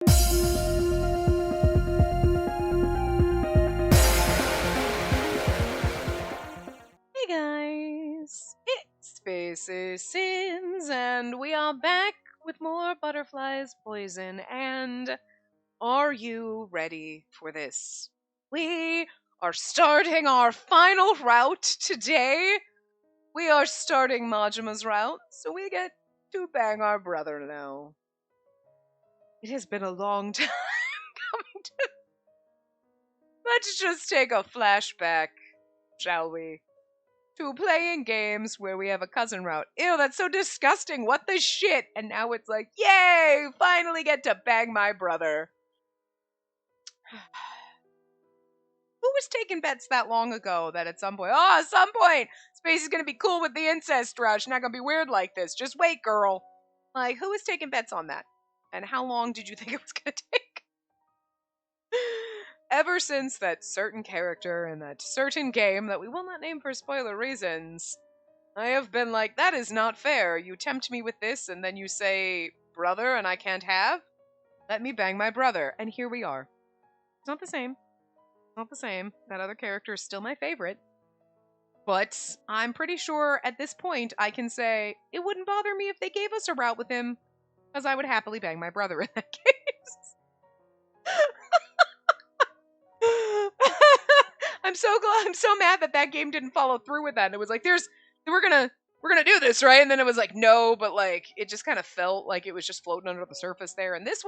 Hey guys, it's Faces Sins, and we are back with more Butterflies Poison. And are you ready for this? We are starting our final route today. We are starting Majima's route, so we get to bang our brother now. It has been a long time coming to. Let's just take a flashback, shall we? To playing games where we have a cousin route. Ew, that's so disgusting. What the shit? And now it's like, yay! Finally get to bang my brother. Who was taking bets that long ago that at some point, Space is gonna be cool with the incest route. She's not gonna be weird like this. Just wait, girl. Like, who was taking bets on that? And how long did you think it was gonna take? Ever since that certain character in that certain game that we will not name for spoiler reasons, I have been like, that is not fair. You tempt me with this, and then you say, brother, and I can't have? Let me bang my brother. And here we are. It's not the same. It's not the same. That other character is still my favorite. But I'm pretty sure at this point I can say, it wouldn't bother me if they gave us a route with him, because I would happily bang my brother in that case. I'm so mad that game didn't follow through with that. And it was like, we're gonna do this, right? And then it was like, no, but like it just kind of felt like it was just floating under the surface there. And this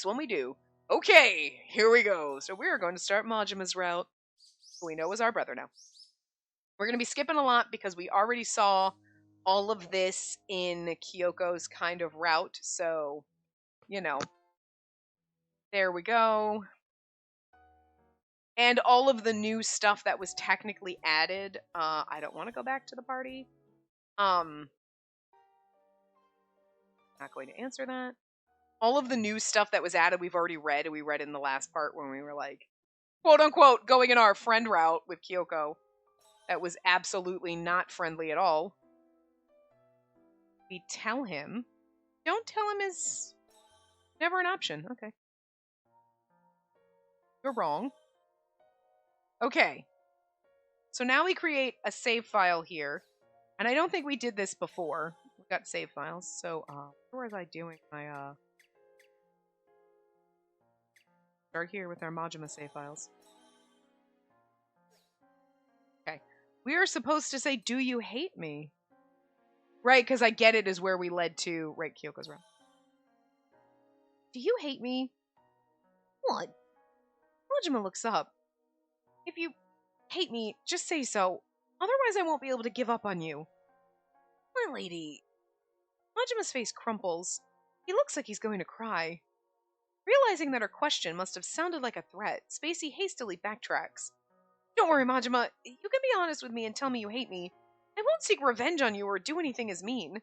one we do. Okay, here we go. So we are going to start Majima's route, who we know is our brother now. We're gonna be skipping a lot because we already saw all of this in Kyoko's kind of route. So, there we go. And all of the new stuff that was technically added. I don't want to go back to the party. Not going to answer that. All of the new stuff that was added, we've already read. We read in the last part when we were like, quote unquote, going in our friend route with Kyoko. That was absolutely not friendly at all. We tell him. Don't tell him is never an option. Okay. You're wrong. Okay. So now we create a save file here. And I don't think we did this before. We've got save files. So, where was I doing my, start here with our Majima save files. Okay. We are supposed to say, do you hate me? Right, because I get it is where we led to, right, Kyoko's round. Do you hate me? What? Majima looks up. If you hate me, just say so. Otherwise I won't be able to give up on you. My lady. Majima's face crumples. He looks like he's going to cry. Realizing that her question must have sounded like a threat, Spacey hastily backtracks. Don't worry, Majima. You can be honest with me and tell me you hate me. I won't seek revenge on you or do anything as mean.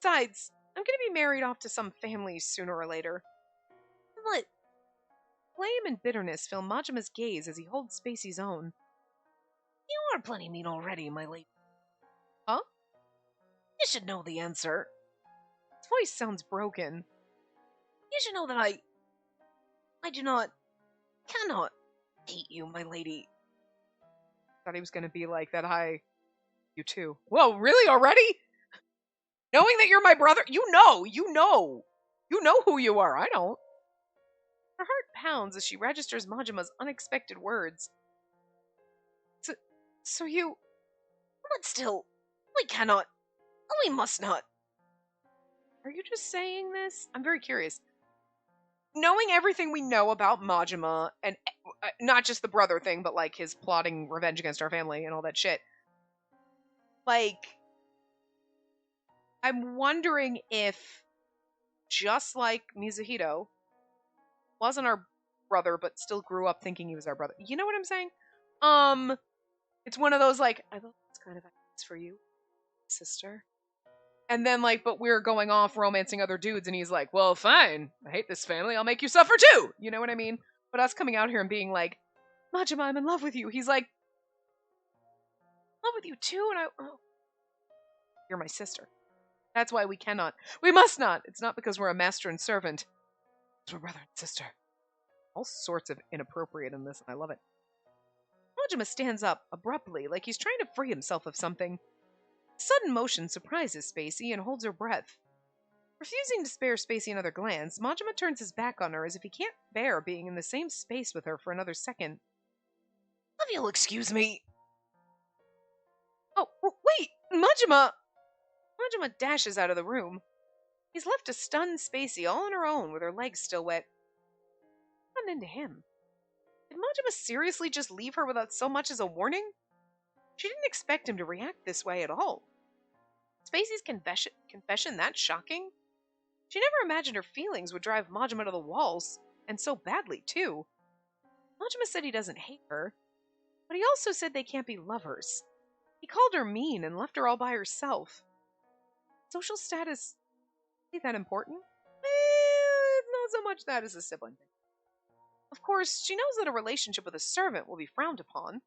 Besides, I'm gonna be married off to some family sooner or later. What? Blame and bitterness fill Majima's gaze as he holds Spacey's own. You are plenty mean already, my lady. Huh? You should know the answer. His voice sounds broken. You should know that I cannot hate you, my lady. Thought he was gonna be like that. You too. Whoa, really already? Knowing that you're my brother, you know who you are. I don't. Her heart pounds as she registers Majima's unexpected words. So you... But still, we cannot. We must not. Are you just saying this? I'm very curious. Knowing everything we know about Majima, and not just the brother thing, but like his plotting revenge against our family and all that shit. Like, I'm wondering if, just like Mizuhito, wasn't our brother, but still grew up thinking he was our brother. You know what I'm saying? It's one of those, like, I thought that's kind of nice for you, sister. And then, like, but we're going off romancing other dudes, and he's like, well, fine. I hate this family. I'll make you suffer too. You know what I mean? But us coming out here and being like, Majima, I'm in love with you. He's like, in love with you too? And you're my sister. That's why we cannot. We must not. It's not because we're a master and servant. It's my brother and sister. All sorts of inappropriate in this, and I love it. Majima stands up abruptly, like he's trying to free himself of something. Sudden motion surprises Spacey and holds her breath. Refusing to spare Spacey another glance, Majima turns his back on her as if he can't bear being in the same space with her for another second. If you'll excuse me. Oh, wait, Majima! Majima dashes out of the room. He's left to stun Spacey all on her own with her legs still wet. What happened to him? Did Majima seriously just leave her without so much as a warning? She didn't expect him to react this way at all. Spacey's confession that shocking? She never imagined her feelings would drive Majima to the walls, and so badly, too. Majima said he doesn't hate her, but he also said they can't be lovers. He called her mean and left her all by herself. Social status, is that important? Not so much that as a sibling thing. Of course, she knows that a relationship with a servant will be frowned upon,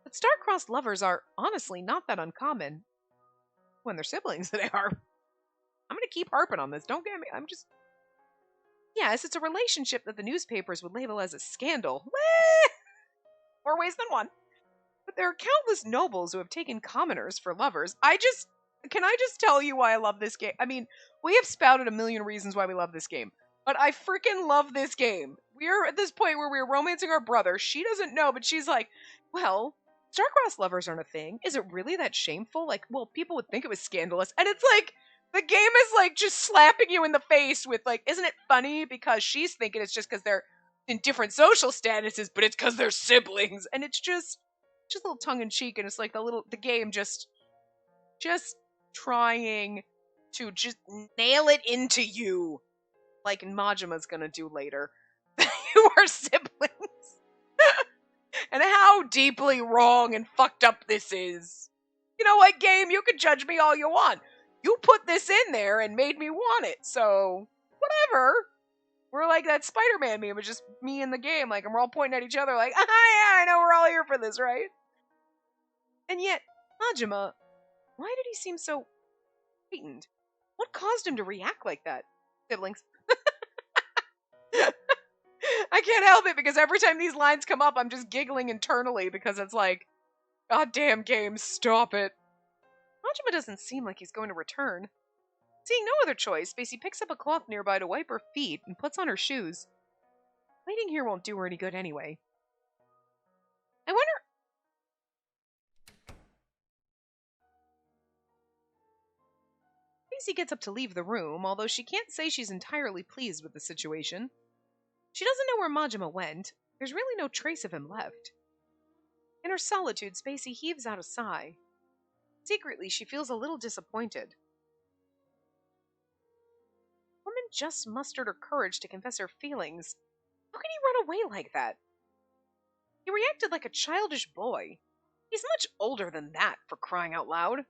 but star-crossed lovers are honestly not that uncommon. When they're siblings, they are. I'm going to keep harping on this. Don't get me. Yes, it's a relationship that the newspapers would label as a scandal. More ways than one. But there are countless nobles who have taken commoners for lovers. Can I just tell you why I love this game? I mean, we have spouted a million reasons why we love this game, but I freaking love this game. We're at this point where we're romancing our brother. She doesn't know, but she's like, well, star-crossed lovers aren't a thing. Is it really that shameful? Like, well, people would think it was scandalous. And it's like, the game is like just slapping you in the face with like, isn't it funny? Because she's thinking it's just because they're in different social statuses, but it's because they're siblings. And it's just a little tongue-in-cheek, and it's like the game just trying to just nail it into you, like Majima's gonna do later. You are siblings. And how deeply wrong and fucked up this is. You know what, game? You can judge me all you want. You put this in there and made me want it, so whatever. We're like that Spider-Man meme, it's just me in the game, like, and we're all pointing at each other like, yeah, I know we're all here for this, right? And yet, Majima, why did he seem so frightened? What caused him to react like that? Siblings. I can't help it, because every time these lines come up, I'm just giggling internally, because it's like, goddamn game, stop it. Majima doesn't seem like he's going to return. Seeing no other choice, Spacey picks up a cloth nearby to wipe her feet and puts on her shoes. Waiting here won't do her any good anyway. I wonder... Spacey gets up to leave the room, although she can't say she's entirely pleased with the situation. She doesn't know where Majima went. There's really no trace of him left. In her solitude, Spacey heaves out a sigh. Secretly, she feels a little disappointed. The woman just mustered her courage to confess her feelings. How can he run away like that? He reacted like a childish boy. He's much older than that, for crying out loud.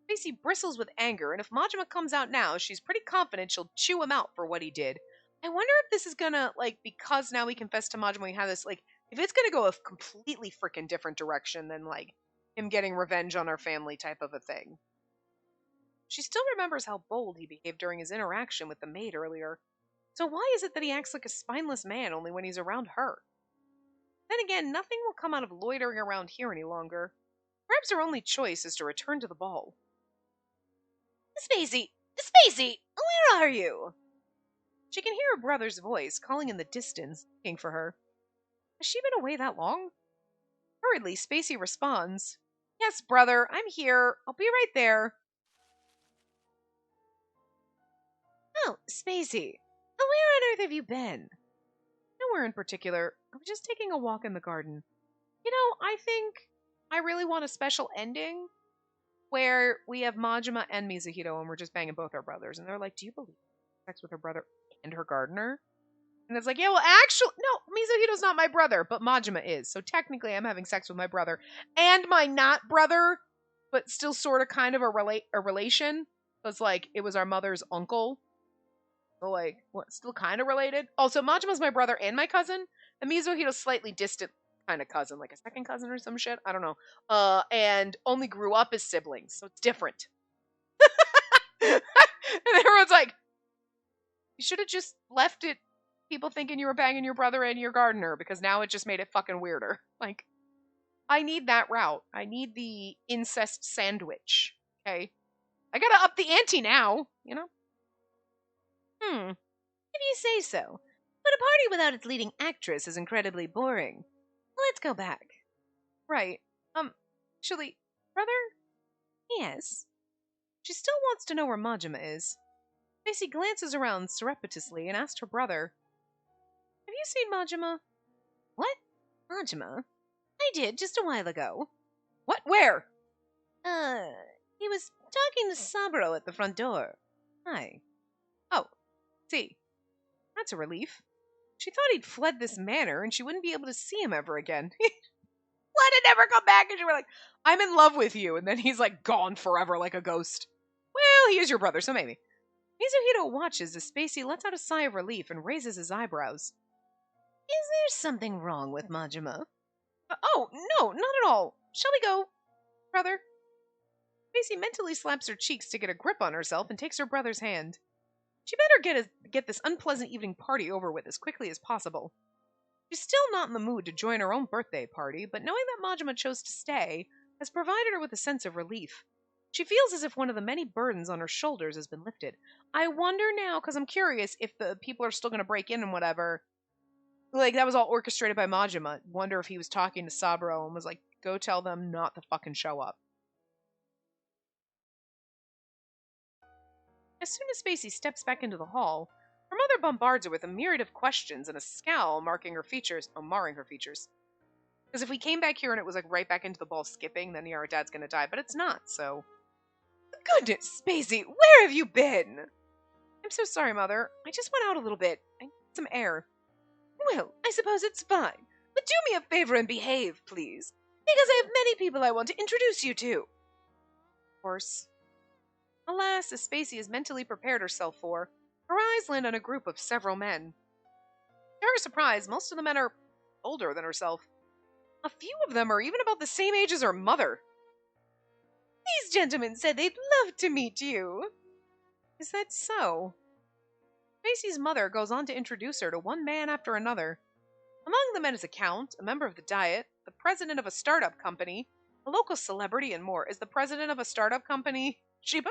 Spacey bristles with anger, and if Majima comes out now, she's pretty confident she'll chew him out for what he did. I wonder if this is gonna, like, because now we confess to Majima, we have this, like, if it's gonna go a completely freaking different direction than, like, him getting revenge on our family type of a thing. She still remembers how bold he behaved during his interaction with the maid earlier. So why is it that he acts like a spineless man only when he's around her? Then again, nothing will come out of loitering around here any longer. Perhaps her only choice is to return to the ball. Spacey! Spacey! Where are you? She can hear her brother's voice calling in the distance, looking for her. Has she been away that long? Hurriedly, Spacey responds, Yes, brother, I'm here. I'll be right there. Oh, Spacey, where on earth have you been? Nowhere in particular. I was just taking a walk in the garden. You know, I think I really want a special ending where we have Majima and Mizuhito and we're just banging both our brothers. And they're like, do you believe sex with her brother and her gardener? And it's like, yeah, well, actually, no, Mizuhito's not my brother, but Majima is. So technically I'm having sex with my brother and my not brother, but still sort of kind of a relation. So it's like, it was our mother's uncle. So like, what, still kind of related? Also, Majima's my brother and my cousin, and Mizuhito's slightly distant kind of cousin, like a second cousin or some shit. I don't know. And only grew up as siblings, so it's different. And everyone's like, You should have just left it people thinking you were banging your brother and your gardener, because now it just made it fucking weirder. Like, I need that route. I need the incest sandwich. Okay? I gotta up the ante now, you know? If you say so. But a party without its leading actress is incredibly boring. Let's go back. Right. Actually, brother? Yes. She still wants to know where Majima is. Stacy glances around surreptitiously and asks her brother, "Have you seen Majima?" What? Majima? I did, just a while ago. What? Where? He was talking to Saburo at the front door. Hi. Oh, see. That's a relief. She thought he'd fled this manor and she wouldn't be able to see him ever again. Let it never come back. And she were like, "I'm in love with you." And then he's like gone forever like a ghost. Well, he is your brother, so maybe. Mizuhito watches as Spacey lets out a sigh of relief and raises his eyebrows. Is there something wrong with Majima? Oh, no, not at all. Shall we go, brother? Spacey mentally slaps her cheeks to get a grip on herself and takes her brother's hand. She better get this unpleasant evening party over with as quickly as possible. She's still not in the mood to join her own birthday party, but knowing that Majima chose to stay has provided her with a sense of relief. She feels as if one of the many burdens on her shoulders has been lifted. I wonder now, because I'm curious if the people are still going to break in and whatever. Like, that was all orchestrated by Majima. Wonder if he was talking to Saburo and was like, "Go tell them not to fucking show up." As soon as Spacey steps back into the hall, her mother bombards her with a myriad of questions and a scowl marring her features. Because if we came back here and it was like right back into the ball skipping, then yeah, our dad's gonna die. But it's not, so. Goodness, Spacey, where have you been? I'm so sorry, Mother. I just went out a little bit. I need some air. Well, I suppose it's fine. But do me a favor and behave, please. Because I have many people I want to introduce you to. Of course. Alas, as Spacey has mentally prepared herself for, her eyes land on a group of several men. To her surprise, most of the men are older than herself. A few of them are even about the same age as her mother. These gentlemen said they'd love to meet you. Is that so? Spacey's mother goes on to introduce her to one man after another. Among the men is a count, a member of the Diet, the president of a startup company, a local celebrity, and more. Is the president of a startup company Sheba?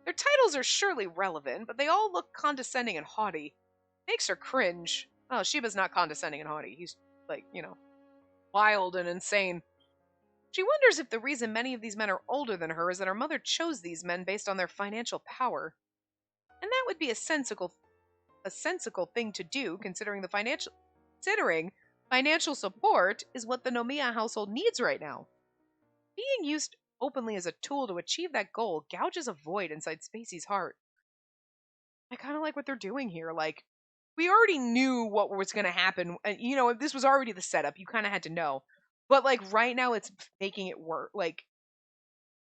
Their titles are surely relevant, but they all look condescending and haughty. Makes her cringe. Oh, Sheba's not condescending and haughty. He's, like, wild and insane. She wonders if the reason many of these men are older than her is that her mother chose these men based on their financial power. And that would be a sensible thing to do, considering financial support is what the Nomiya household needs right now. Being used openly as a tool to achieve that goal gouges a void inside Spacey's heart. I kind of like what they're doing here. Like, we already knew what was going to happen. This was already the setup. You kind of had to know. But, like, right now it's making it work. Like,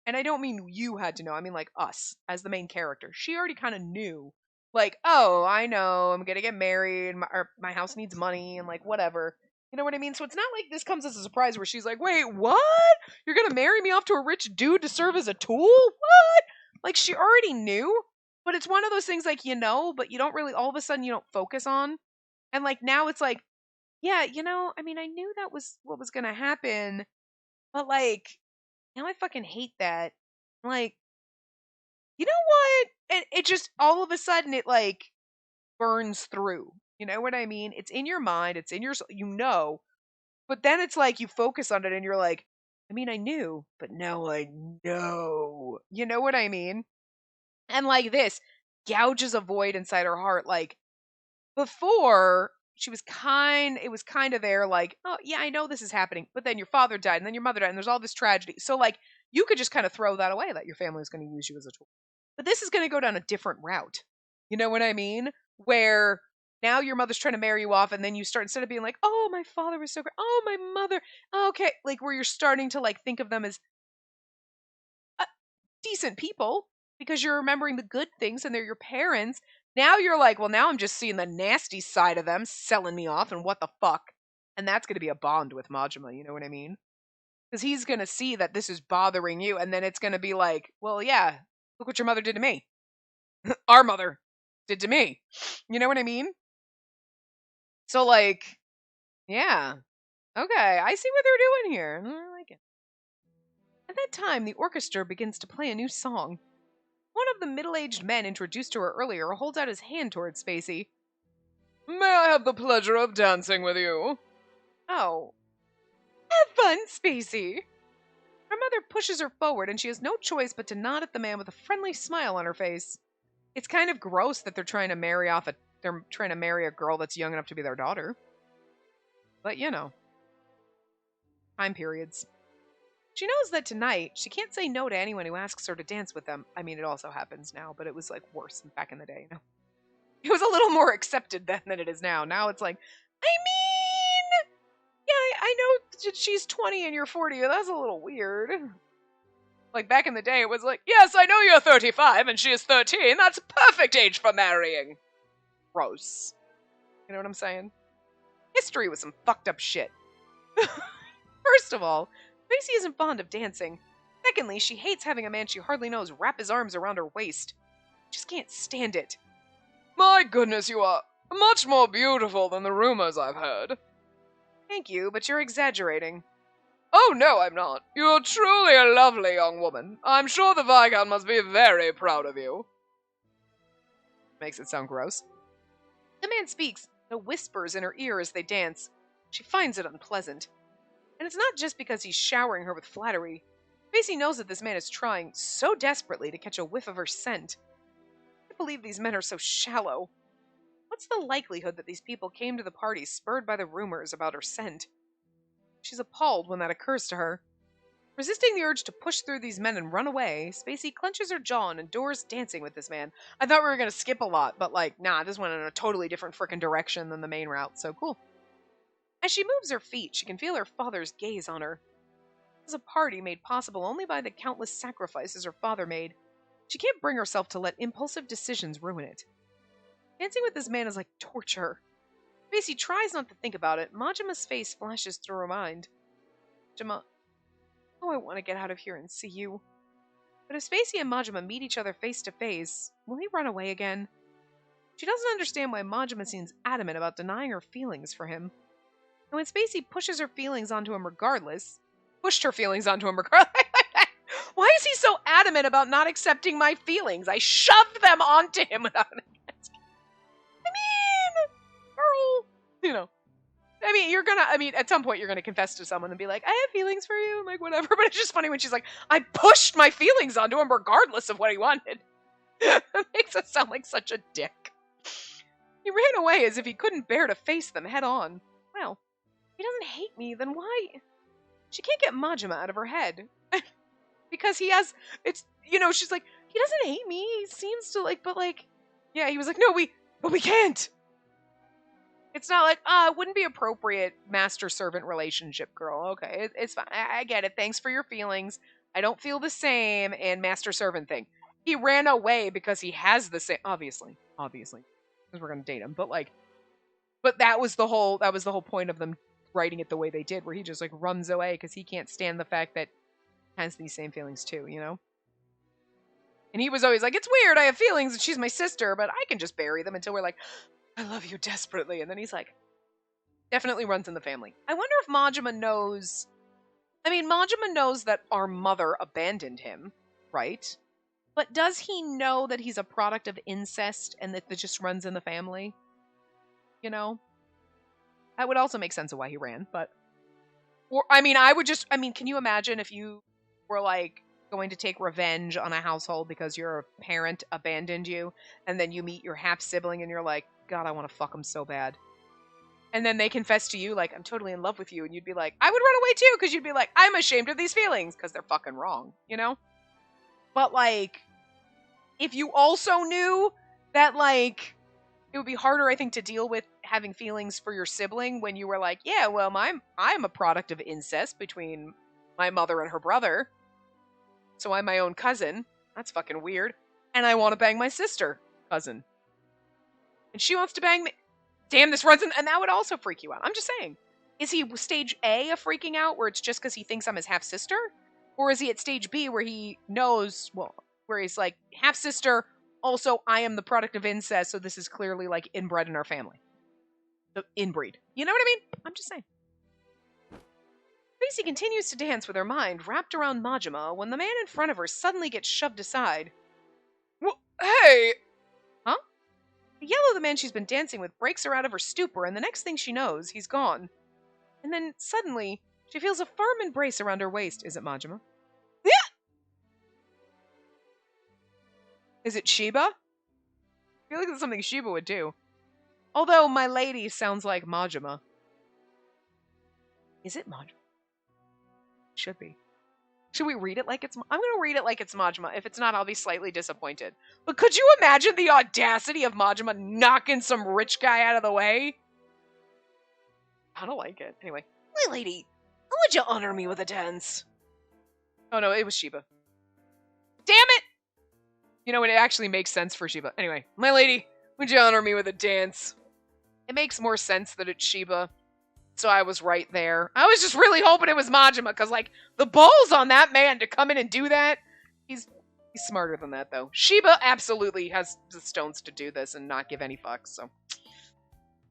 and I don't mean you had to know. I mean, like, us as the main character. She already kind of knew. Like, oh, I know. I'm going to get married. My house needs money and, like, whatever. You know what I mean? So it's not like this comes as a surprise where she's like, "Wait, what? You're going to marry me off to a rich dude to serve as a tool? What?" Like, she already knew. But it's one of those things, like, but you don't really, all of a sudden, you don't focus on. And, like, now it's like, yeah, I mean, I knew that was what was going to happen. But, like, now I fucking hate that. Like, you know what? It just, all of a sudden, it, like, burns through. You know what I mean? It's in your mind. It's in your, but then it's like you focus on it and you're like, I mean, I knew, but now I know. You know what I mean? And like this gouges a void inside her heart. Like before, it was kind of there, like, oh, yeah, I know this is happening. But then your father died and then your mother died and there's all this tragedy. So, like, you could just kind of throw that away that your family is going to use you as a tool. But this is going to go down a different route. You know what I mean? Where now your mother's trying to marry you off and then you start, instead of being like, oh, my father was so great. Oh, my mother. Okay. Like, where you're starting to, like, think of them as decent people because you're remembering the good things and they're your parents. Now you're like, well, now I'm just seeing the nasty side of them selling me off and what the fuck. And that's going to be a bond with Majima, you know what I mean? Because he's going to see that this is bothering you and then it's going to be like, well, yeah, look what your mother did to me. Our mother. did to me. You know what I mean? So, like, yeah. Okay, I see what they're doing here. I like it. At that time, the orchestra begins to play a new song. One of the middle-aged men introduced to her earlier holds out his hand towards Spacey. May I have the pleasure of dancing with you? Oh. Have fun, Spacey. Her mother pushes her forward, and she has no choice but to nod at the man with a friendly smile on her face. It's kind of gross that they're trying to marry a girl that's young enough to be their daughter. But you know, time periods. She knows that tonight she can't say no to anyone who asks her to dance with them. I mean, it also happens now, but it was like worse back in the day. You know? It was a little more accepted then than it is now. Now it's like, I mean, yeah, I know she's 20 and you're 40. That's a little weird. Like back in the day, it was like, yes, I know you're 35 and she is 13. That's a perfect age for marrying. Gross. You know what I'm saying? History was some fucked up shit. First of all, Macy isn't fond of dancing. Secondly, she hates having a man she hardly knows wrap his arms around her waist. Just can't stand it. My goodness, you are much more beautiful than the rumors I've heard. Thank you, but you're exaggerating. Oh, no, I'm not. You're truly a lovely young woman. I'm sure the Viscount must be very proud of you. Makes it sound gross. The man speaks, but whispers in her ear as they dance. She finds it unpleasant. And it's not just because he's showering her with flattery. Macy knows that this man is trying so desperately to catch a whiff of her scent. I can't believe these men are so shallow. What's the likelihood that these people came to the party spurred by the rumors about her scent? She's appalled when that occurs to her. Resisting the urge to push through these men and run away, Spacey clenches her jaw and endures dancing with this man. I thought we were going to skip a lot, but nah, this went in a totally different frickin' direction than the main route, so cool. As she moves her feet, she can feel her father's gaze on her. This is a party made possible only by the countless sacrifices her father made. She can't bring herself to let impulsive decisions ruin it. Dancing with this man is like torture. Spacey tries not to think about it. Majima's face flashes through her mind. Majima, oh, I want to get out of here and see you. But if Spacey and Majima meet each other face to face, will he run away again? She doesn't understand why Majima seems adamant about denying her feelings for him. And when Spacey pushed her feelings onto him regardless, why is he so adamant about not accepting my feelings? I shoved them onto him without an girl, you know. At some point you're gonna confess to someone and be like, I have feelings for you, I'm like, whatever. But it's just funny when she's like, I pushed my feelings onto him regardless of what he wanted. That makes it sound like such a dick. He ran away as if he couldn't bear to face them head on. Well, if he doesn't hate me, then why? She can't get Majima out of her head. Because she's like, he doesn't hate me, he seems to yeah, he was like, no, we can't. It's not like, it wouldn't be appropriate master-servant relationship, girl. Okay, it's fine. I get it. Thanks for your feelings. I don't feel the same, and master-servant thing. He ran away because he has the same, obviously, because we're gonna date him. But that was the whole point of them writing it the way they did, where he just runs away because he can't stand the fact that he has these same feelings too, you know? And he was always like, it's weird, I have feelings, and she's my sister, but I can just bury them until we're like, I love you desperately. And then he's like, definitely runs in the family. I wonder if Majima knows. Majima knows that our mother abandoned him, right? But does he know that he's a product of incest and that it just runs in the family? You know? That would also make sense of why he ran, but. Can you imagine if you were going to take revenge on a household because your parent abandoned you, and then you meet your half sibling and you're like, God, I want to fuck him so bad. And then they confess to you, I'm totally in love with you. And you'd be like, I would run away too, because you'd be like, I'm ashamed of these feelings, because they're fucking wrong, you know? But, if you also knew that, it would be harder, I think, to deal with having feelings for your sibling when you were like, yeah, well, I'm a product of incest between my mother and her brother. So I'm my own cousin. That's fucking weird. And I want to bang my sister cousin. And she wants to bang me. Damn, this runs in. And that would also freak you out. I'm just saying. Is he stage A of freaking out where it's just because he thinks I'm his half-sister? Or is he at stage B where he knows, where he's like, half-sister Also, I am the product of incest, so this is clearly like inbred in our family. So inbreed. You know what I mean? I'm just saying. Spacey continues to dance with her mind wrapped around Majima when the man in front of her suddenly gets shoved aside. Hey! Huh? The yellow the man she's been dancing with breaks her out of her stupor, and the next thing she knows, he's gone. And then, suddenly, she feels a firm embrace around her waist. Is it Majima? Yeah! Is it Sheba? I feel like it's something Sheba would do. Although, my lady sounds like Majima. Is it Majima? Should be. Should we read it like it's... I'm going to read it like it's Majima. If it's not, I'll be slightly disappointed. But could you imagine the audacity of Majima knocking some rich guy out of the way? I don't like it. Anyway. My lady, would you honor me with a dance? Oh no, it was Sheba. Damn it! You know what, it actually makes sense for Sheba. Anyway, my lady, would you honor me with a dance? It makes more sense that it's Sheba. So I was right there. I was just really hoping it was Majima, because, like, the balls on that man to come in and do that, he's smarter than that, though. Sheba absolutely has the stones to do this and not give any fucks, so.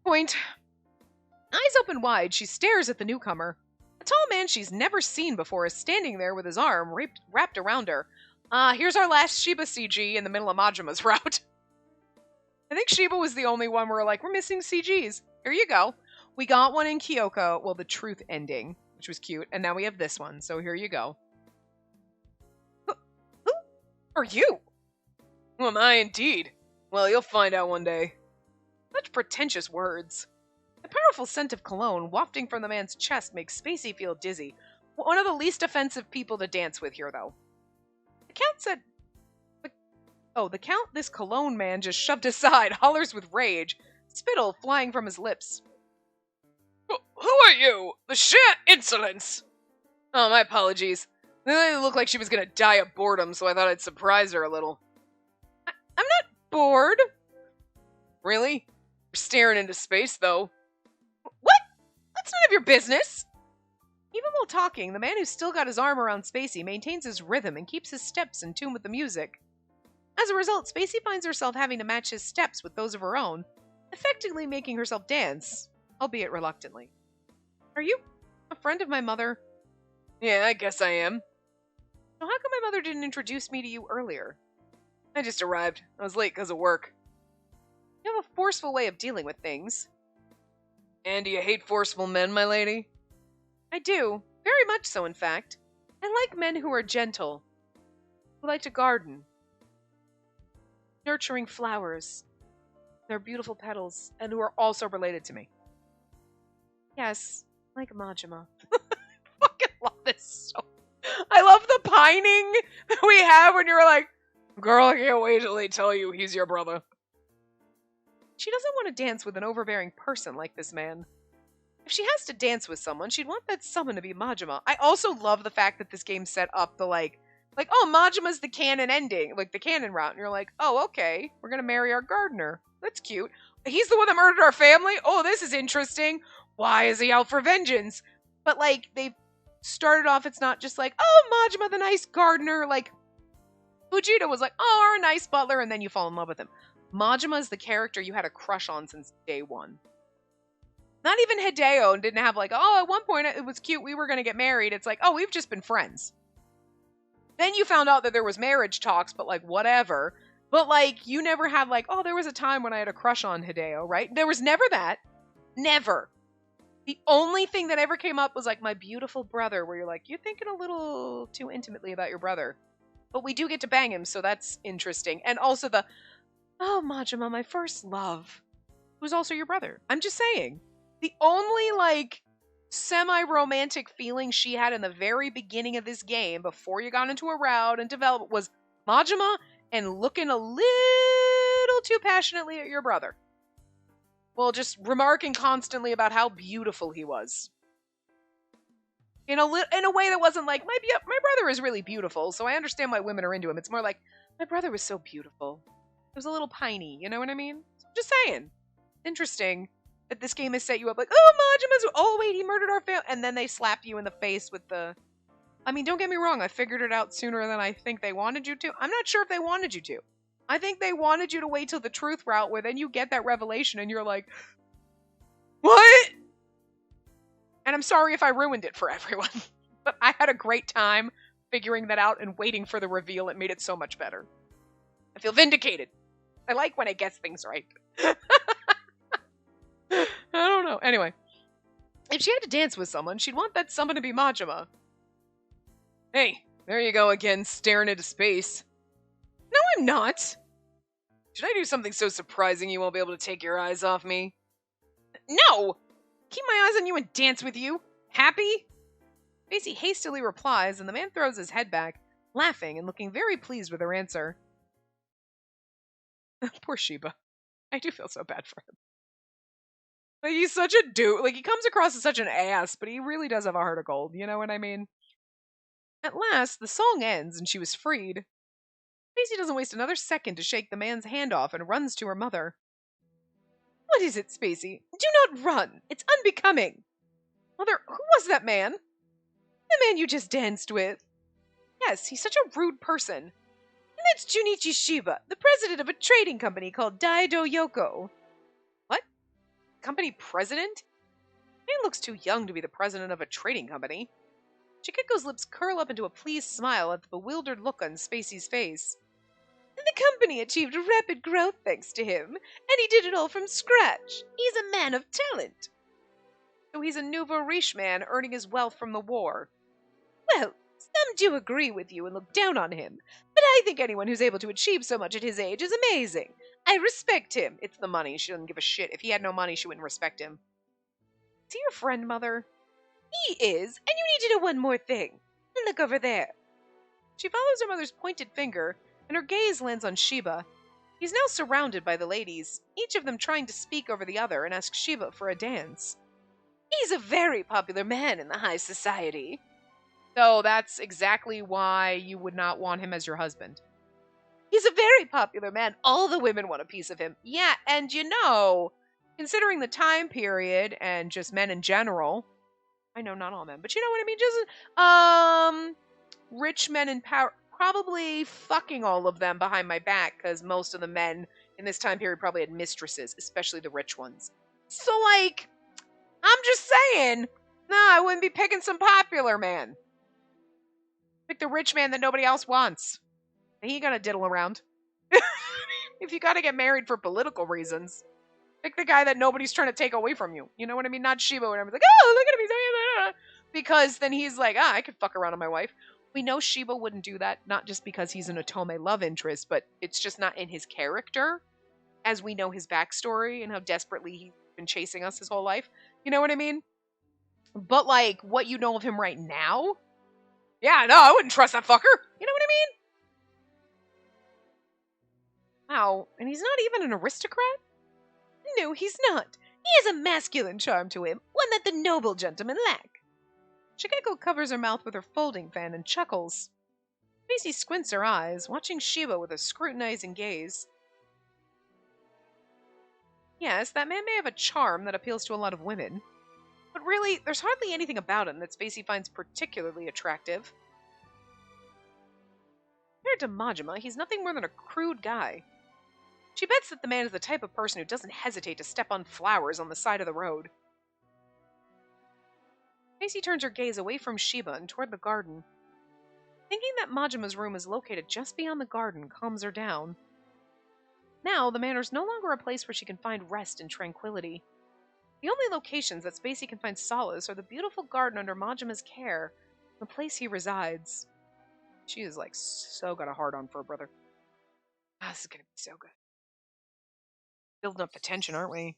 Point. Eyes open wide, she stares at the newcomer. A tall man she's never seen before is standing there with his arm wrapped around her. Here's our last Sheba CG in the middle of Majima's route. I think Sheba was the only one where, like, we're missing CGs. Here you go. We got one in Kyoko, well, the truth ending, which was cute, and now we have this one, so here you go. Who are you? Who am I indeed? Well, you'll find out one day. Such pretentious words. The powerful scent of cologne wafting from the man's chest makes Spacey feel dizzy. One of the least offensive people to dance with here, though. The Count said... the Count this cologne man just shoved aside hollers with rage, spittle flying from his lips. Who are you? The sheer insolence! Oh, my apologies. It looked like she was gonna die of boredom, so I thought I'd surprise her a little. I'm not bored. Really? You're staring into space, though. What? That's none of your business! Even while talking, the man who's still got his arm around Spacey maintains his rhythm and keeps his steps in tune with the music. As a result, Spacey finds herself having to match his steps with those of her own, effectively making herself dance, albeit reluctantly. Are you a friend of my mother? Yeah, I guess I am. So how come my mother didn't introduce me to you earlier? I just arrived. I was late because of work. You have a forceful way of dealing with things. And do you hate forceful men, my lady? I do. Very much so, in fact. I like men who are gentle, who like to garden, nurturing flowers, their beautiful petals, and who are also related to me. Yes, like Majima. I fucking love this so. I love the pining that we have when you're like, girl, I can't wait till they tell you he's your brother. She doesn't want to dance with an overbearing person like this man. If she has to dance with someone, she'd want that someone to be Majima. I also love the fact that this game set up the like, oh, Majima's the canon ending, like the canon route. And you're like, oh, okay, we're going to marry our gardener. That's cute. He's the one that murdered our family? Oh, this is interesting. Why is he out for vengeance? But, like, they started off, it's not just like, oh, Majima, the nice gardener. Like, Fujita was like, oh, our nice butler, and then you fall in love with him. Majima is the character you had a crush on since day one. Not even Hideo didn't have like, oh, at one point it was cute, we were going to get married. It's like, oh, we've just been friends. Then you found out that there was marriage talks, but like, whatever. But like, you never had like, oh, there was a time when I had a crush on Hideo, right? There was never that. Never. The only thing that ever came up was like my beautiful brother, where you're like, you're thinking a little too intimately about your brother. But we do get to bang him, so that's interesting. And also the, oh, Majima, my first love, who's also your brother. I'm just saying. The only, like, semi-romantic feeling she had in the very beginning of this game, before you got into a route and development, was Majima and looking a little too passionately at your brother. Well, just remarking constantly about how beautiful he was. In a way that wasn't like, my brother is really beautiful, so I understand why women are into him. It's more like, my brother was so beautiful. It was a little piney, you know what I mean? Just saying. Interesting that this game has set you up like, oh, Majima's, oh, wait, he murdered our family. And then they slap you in the face with the, I mean, don't get me wrong. I figured it out sooner than I think they wanted you to. I'm not sure if they wanted you to. I think they wanted you to wait till the truth route where then you get that revelation and you're like, what? And I'm sorry if I ruined it for everyone, but I had a great time figuring that out and waiting for the reveal. It made it so much better. I feel vindicated. I like when I guess things right. I don't know. Anyway, if she had to dance with someone, she'd want that someone to be Majima. Hey, there you go again, staring into space. No, I'm not. Should I do something so surprising you won't be able to take your eyes off me? No! Keep my eyes on you and dance with you. Happy? Spacey hastily replies, and the man throws his head back, laughing and looking very pleased with her answer. Poor Sheba. I do feel so bad for him. Like, he's such a dude. Like, he comes across as such an ass, but he really does have a heart of gold. You know what I mean? At last, the song ends, and she was freed. Spacey doesn't waste another second to shake the man's hand off and runs to her mother. What is it, Spacey? Do not run. It's unbecoming. Mother, who was that man? The man you just danced with. Yes, he's such a rude person. And that's Junichi Sheba, the president of a trading company called Daido Yoko. What? Company president? He looks too young to be the president of a trading company. Chikeko's lips curl up into a pleased smile at the bewildered look on Spacey's face. The company achieved rapid growth thanks to him, and he did it all from scratch. He's a man of talent. So he's a nouveau riche man earning his wealth from the war. Well, some do agree with you and look down on him, but I think anyone who's able to achieve so much at his age is amazing. I respect him. It's the money. She doesn't give a shit. If he had no money, she wouldn't respect him. Is he your friend, Mother? He is, and you need to know one more thing. Look over there. She follows her mother's pointed finger, and her gaze lands on Sheba. He's now surrounded by the ladies, each of them trying to speak over the other and ask Sheba for a dance. He's a very popular man in the high society. So that's exactly why you would not want him as your husband. He's a very popular man. All the women want a piece of him. Yeah, and considering the time period and just men in general, I know not all men, but you know what I mean? Just, rich men in power, probably fucking all of them behind my back, because most of the men in this time period probably had mistresses, especially the rich ones. So, like, I'm just saying, nah, I wouldn't be picking some popular man. Pick the rich man that nobody else wants. He ain't gonna diddle around. If you gotta get married for political reasons, pick the guy that nobody's trying to take away from you. You know what I mean? Not Sheba, when everyone's like, oh, look at him, because then he's like, I could fuck around on my wife. We know Sheba wouldn't do that, not just because he's an Otome love interest, but it's just not in his character, as we know his backstory and how desperately he's been chasing us his whole life. You know what I mean? But, like, what you know of him right now? Yeah, no, I wouldn't trust that fucker. You know what I mean? Wow, and he's not even an aristocrat? No, he's not. He has a masculine charm to him, one that the noble gentlemen lack. Shigeko covers her mouth with her folding fan and chuckles. Spacey squints her eyes, watching Sheba with a scrutinizing gaze. Yes, that man may have a charm that appeals to a lot of women, but really, there's hardly anything about him that Spacey finds particularly attractive. Compared to Majima, he's nothing more than a crude guy. She bets that the man is the type of person who doesn't hesitate to step on flowers on the side of the road. Spacey turns her gaze away from Sheba and toward the garden. Thinking that Majima's room is located just beyond the garden calms her down. Now, the manor's no longer a place where she can find rest and tranquility. The only locations that Spacey can find solace are the beautiful garden under Majima's care, the place he resides. She is, like, so got a hard-on for her brother. This is gonna be so good. Building up the tension, aren't we?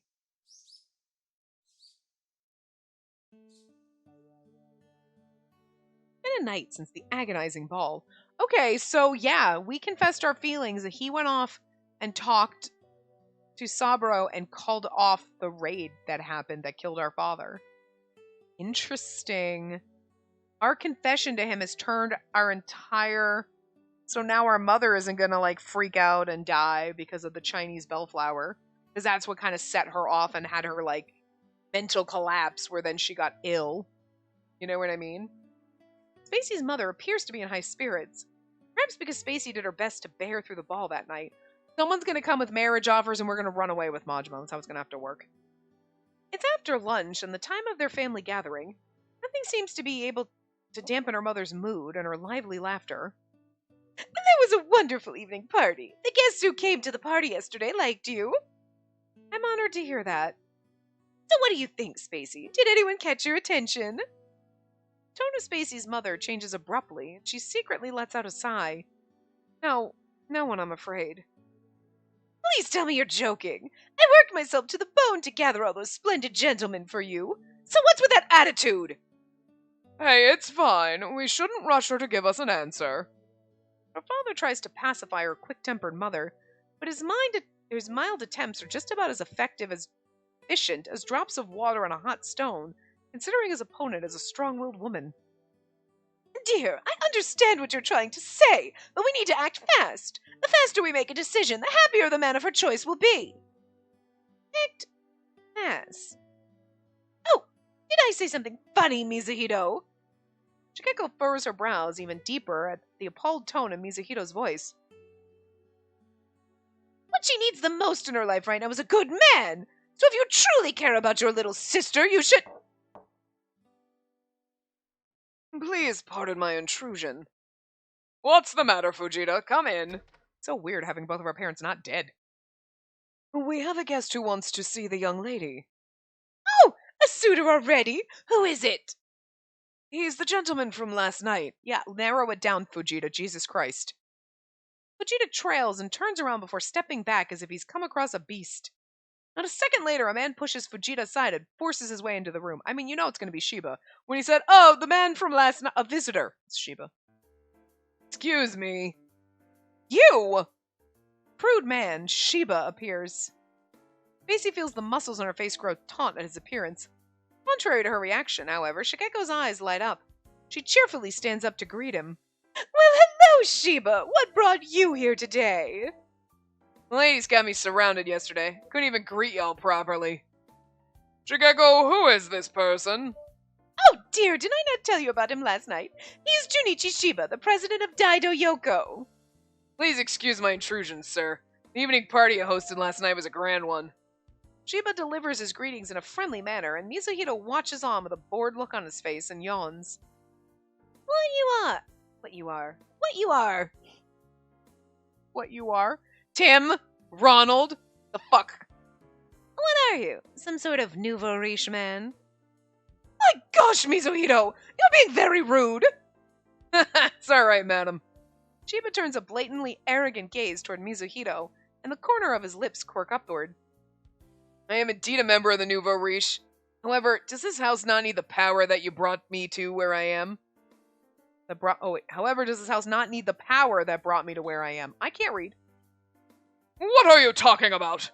Been a night since the agonizing ball. Okay, so yeah, we confessed our feelings that he went off and talked to Saburo and called off the raid that happened that killed our father. Interesting. Our confession to him has turned our entire... So now our mother isn't gonna, like, freak out and die because of the Chinese bellflower. Because that's what kind of set her off and had her, like, mental collapse where then she got ill. You know what I mean? Spacey's mother appears to be in high spirits. Perhaps because Spacey did her best to bear through the ball that night. Someone's going to come with marriage offers and we're going to run away with Majima. That's how it's going to have to work. It's after lunch and the time of their family gathering. Nothing seems to be able to dampen her mother's mood and her lively laughter. That was a wonderful evening party. The guests who came to the party yesterday liked you. I'm honored to hear that. So what do you think, Spacey? Did anyone catch your attention? The tone of Spacey's mother changes abruptly, and she secretly lets out a sigh. No one, I'm afraid. Please tell me you're joking. I worked myself to the bone to gather all those splendid gentlemen for you. So what's with that attitude? Hey, it's fine. We shouldn't rush her to give us an answer. Her father tries to pacify her quick-tempered mother, but his mild attempts are just about as efficient as drops of water on a hot stone, considering his opponent as a strong-willed woman. Dear, I understand what you're trying to say, but we need to act fast. The faster we make a decision, the happier the man of her choice will be. Act fast. Oh, did I say something funny, Mizuhito? Shigeko furrows her brows even deeper at the appalled tone in Mizuhito's voice. What she needs the most in her life right now is a good man. So if you truly care about your little sister, you should... Please pardon my intrusion. What's the matter, Fujita? Come in. So weird having both of our parents not dead. We have a guest who wants to see the young lady. Oh, a suitor already? Who is it? He's the gentleman from last night. Yeah, narrow it down, Fujita. Jesus Christ. Fujita trails and turns around before stepping back as if he's come across a beast. Not a second later, a man pushes Fujita aside and forces his way into the room. I mean, you know it's going to be Sheba. When he said, "Oh, the man from last night, a visitor." It's Sheba. Excuse me. You! Prude man, Sheba, appears. Spacey feels the muscles on her face grow taut at his appearance. Contrary to her reaction, however, Shigeko's eyes light up. She cheerfully stands up to greet him. Well, hello, Sheba. What brought you here today? The ladies got me surrounded yesterday. Couldn't even greet y'all properly. Shigeko, who is this person? Oh dear, did I not tell you about him last night? He's Junichi Sheba, the president of Daido Yoko. Please excuse my intrusion, sir. The evening party you hosted last night was a grand one. Sheba delivers his greetings in a friendly manner, and Mizuhito watches on with a bored look on his face and yawns. What you are? Tim? Ronald? The fuck? What are you? Some sort of nouveau riche man? My gosh, Mizuhito! You're being very rude! It's alright, madam. Sheba turns a blatantly arrogant gaze toward Mizuhito, and the corner of his lips quirk upward. I am indeed a member of the nouveau riche. However, does this house not need the power that you brought me to where I am? However, does this house not need the power that brought me to where I am? I can't read. What are you talking about?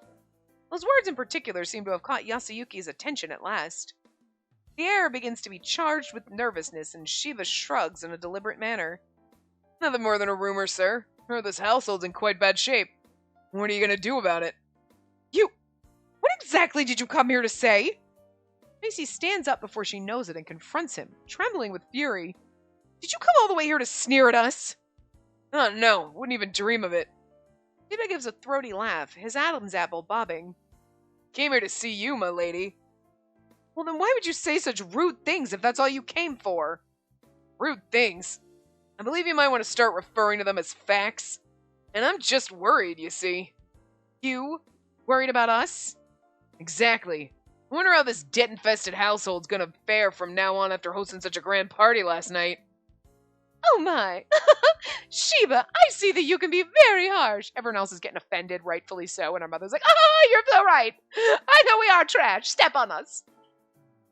Those words in particular seem to have caught Yasuyuki's attention at last. The air begins to be charged with nervousness, and Sheba shrugs in a deliberate manner. Nothing more than a rumor, sir. Or this household's in quite bad shape. What are you going to do about it? What exactly did you come here to say? Macy stands up before she knows it and confronts him, trembling with fury. Did you come all the way here to sneer at us? Oh, no. Wouldn't even dream of it. Sheba gives a throaty laugh, his Adam's apple bobbing. Came here to see you, my lady. Well, then why would you say such rude things if that's all you came for? Rude things? I believe you might want to start referring to them as facts. And I'm just worried, you see. You? Worried about us? Exactly. I wonder how this debt-infested household's gonna fare from now on after hosting such a grand party last night. Oh my! Sheba, I see that you can be very harsh. Everyone else is getting offended, rightfully so, and our mother's like, you're so right. I know we are trash. Step on us.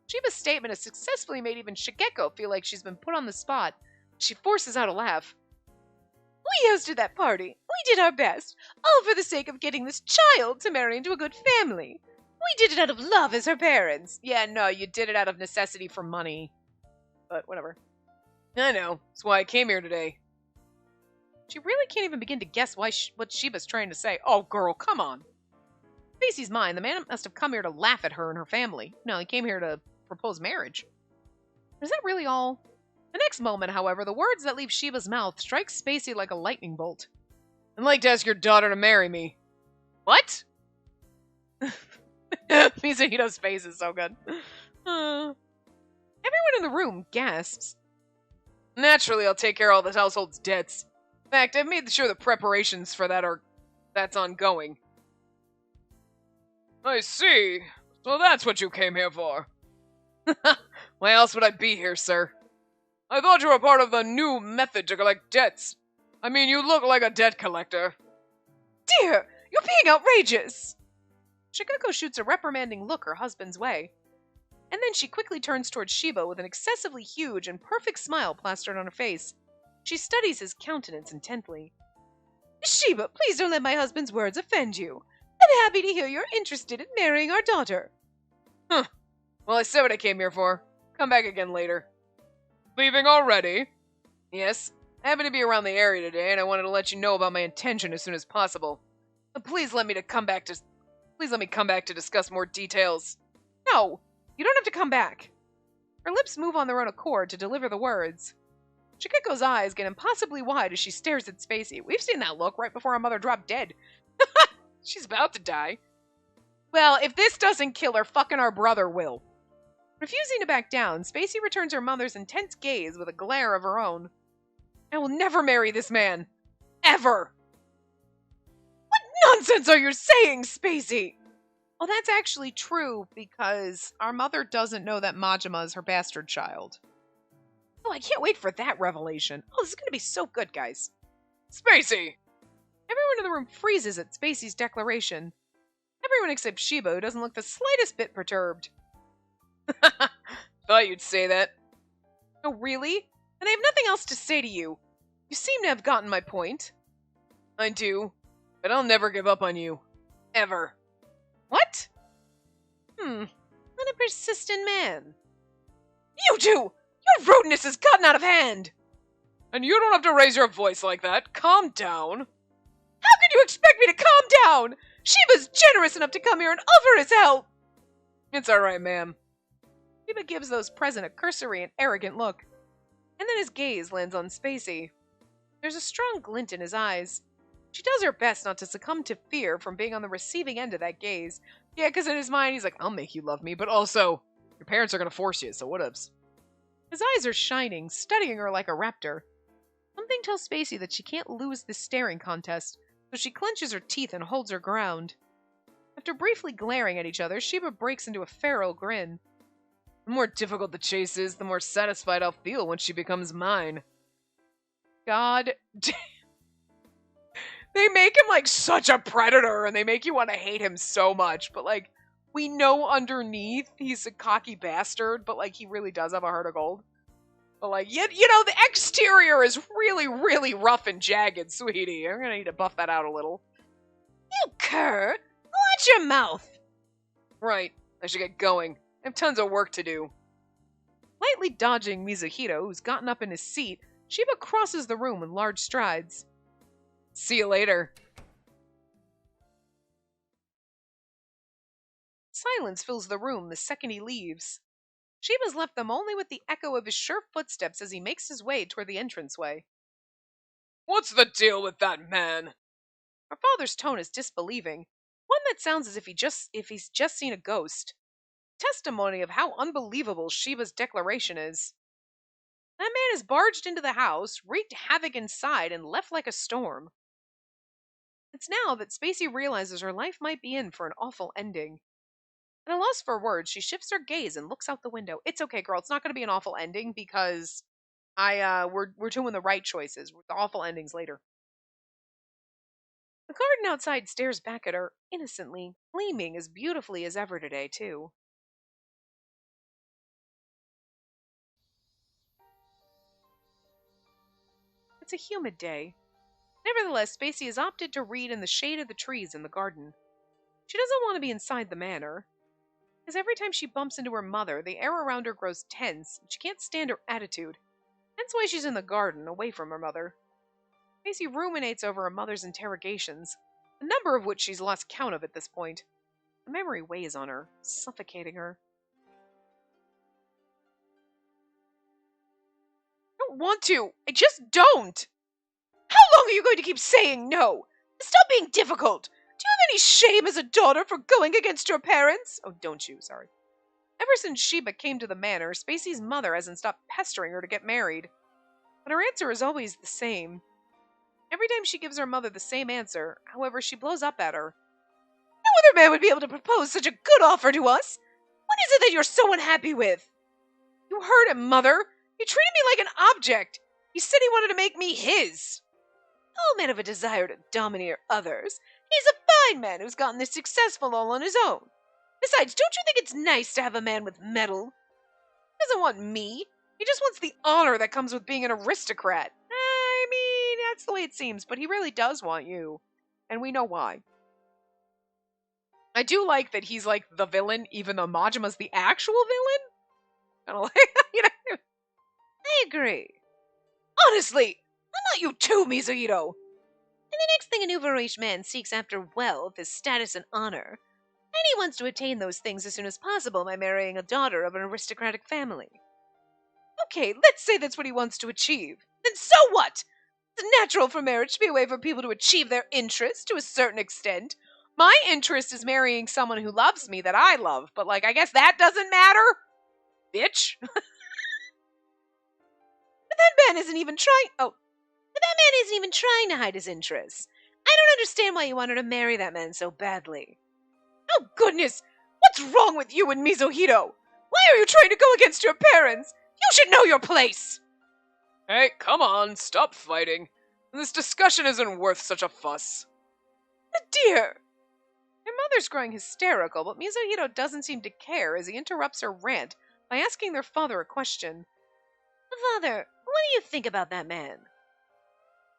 Sheba's statement has successfully made even Shigeko feel like she's been put on the spot. She forces out a laugh. We hosted that party. We did our best, all for the sake of getting this child to marry into a good family. We did it out of love as her parents. Yeah, no, you did it out of necessity for money. But whatever. I know. That's why I came here today. She really can't even begin to guess what Sheba's trying to say. Oh, girl, come on. Spacey's mind, the man must have come here to laugh at her and her family. No, he came here to propose marriage. Is that really all? The next moment, however, the words that leave Sheba's mouth strike Spacey like a lightning bolt. I'd like to ask your daughter to marry me. What? Mizuhito's face is so good. Everyone in the room gasps. Naturally, I'll take care of all this household's debts. In fact, I've made sure the preparations for that's ongoing. I see. So that's what you came here for. Why else would I be here, sir? I thought you were part of the new method to collect debts. I mean, you look like a debt collector. Dear, you're being outrageous! Shigeko shoots a reprimanding look her husband's way. And then she quickly turns towards Sheba with an excessively huge and perfect smile plastered on her face. She studies his countenance intently. Sheba, please don't let my husband's words offend you. I'm happy to hear you're interested in marrying our daughter. Huh. Well, I said what I came here for. Come back again later. Leaving already? Yes. I happen to be around the area today, and I wanted to let you know about my intention as soon as possible. But please let me come back to discuss more details. No, you don't have to come back. Her lips move on their own accord to deliver the words. Shikeko's eyes get impossibly wide as she stares at Spacey. We've seen that look right before our mother dropped dead. She's about to die. Well, if this doesn't kill her, fucking our brother will. Refusing to back down, Spacey returns her mother's intense gaze with a glare of her own. I will never marry this man. Ever. What nonsense are you saying, Spacey? Well, that's actually true because our mother doesn't know that Majima is her bastard child. Oh, I can't wait for that revelation. Oh, this is going to be so good, guys. Spacey! Everyone in the room freezes at Spacey's declaration. Everyone except Sheba, who doesn't look the slightest bit perturbed. Thought you'd say that. Oh, really? And I have nothing else to say to you. You seem to have gotten my point. I do, but I'll never give up on you. Ever. What? What a persistent man. You two! Your rudeness has gotten out of hand! And you don't have to raise your voice like that. Calm down. How can you expect me to calm down? Sheba's generous enough to come here and offer his help. It's alright, ma'am. Sheba gives those present a cursory and arrogant look. And then his gaze lands on Spacey. There's a strong glint in his eyes. She does her best not to succumb to fear from being on the receiving end of that gaze. Yeah, because in his mind, he's like, I'll make you love me, but also, your parents are going to force you, so whatevs. His eyes are shining, studying her like a raptor. Something tells Spacey that she can't lose this staring contest, so she clenches her teeth and holds her ground. After briefly glaring at each other, Sheba breaks into a feral grin. The more difficult the chase is, the more satisfied I'll feel when she becomes mine. God damn. They make him like such a predator, and they make you want to hate him so much, but like, we know underneath he's a cocky bastard, but like, he really does have a heart of gold. But like, you know, the exterior is really, really rough and jagged, sweetie. I'm gonna need to buff that out a little. You cur! Watch your mouth! Right, I should get going. I have tons of work to do. Lightly dodging Mizuhito, who's gotten up in his seat, Sheba crosses the room in large strides. See you later. Silence fills the room the second he leaves. Sheba's left them only with the echo of his sure footsteps as he makes his way toward the entranceway. What's the deal with that man? Her father's tone is disbelieving, one that sounds as if he's just seen a ghost. Testimony of how unbelievable Sheba's declaration is. That man has barged into the house, wreaked havoc inside, and left like a storm. It's now that Spacey realizes her life might be in for an awful ending. At a loss for words, she shifts her gaze and looks out the window. It's okay, girl. It's not going to be an awful ending because we're doing the right choices. The awful endings later. The garden outside stares back at her innocently, gleaming as beautifully as ever today, too. It's a humid day. Nevertheless, Spacey has opted to read in the shade of the trees in the garden. She doesn't want to be inside the manor. Because every time she bumps into her mother, the air around her grows tense, and she can't stand her attitude. Hence why she's in the garden, away from her mother. Spacey ruminates over her mother's interrogations, a number of which she's lost count of at this point. The memory weighs on her, suffocating her. I don't want to! I just don't! How long are you going to keep saying no? Stop being difficult. Do you have any shame as a daughter for going against your parents? Oh, don't you, sorry. Ever since Sheba came to the manor, Spacey's mother hasn't stopped pestering her to get married. But her answer is always the same. Every time she gives her mother the same answer, however, she blows up at her. No other man would be able to propose such a good offer to us. What is it that you're so unhappy with? You heard him, Mother. He treated me like an object. He said he wanted to make me his. All men have a desire to domineer others. He's a fine man who's gotten this successful all on his own. Besides, don't you think it's nice to have a man with mettle? He doesn't want me. He just wants the honor that comes with being an aristocrat. I mean, that's the way it seems, but he really does want you. And we know why. I do like that he's like the villain, even though Majima's the actual villain. Kind of like, you know. I agree. Honestly, I'm not you too, Mizuhiro. And the next thing a new Varish man seeks after wealth is status and honor. And he wants to attain those things as soon as possible by marrying a daughter of an aristocratic family. Okay, let's say that's what he wants to achieve. Then so what? It's natural for marriage to be a way for people to achieve their interests to a certain extent. My interest is marrying someone who loves me that I love, but like, I guess that doesn't matter? Bitch. But that man isn't even trying to hide his interests. I don't understand why you want her to marry that man so badly. Oh goodness! What's wrong with you and Mizuhiro? Why are you trying to go against your parents? You should know your place! Hey, come on, stop fighting. This discussion isn't worth such a fuss. Dear! Her mother's growing hysterical, but Mizuhiro doesn't seem to care as he interrupts her rant by asking their father a question. Father, what do you think about that man?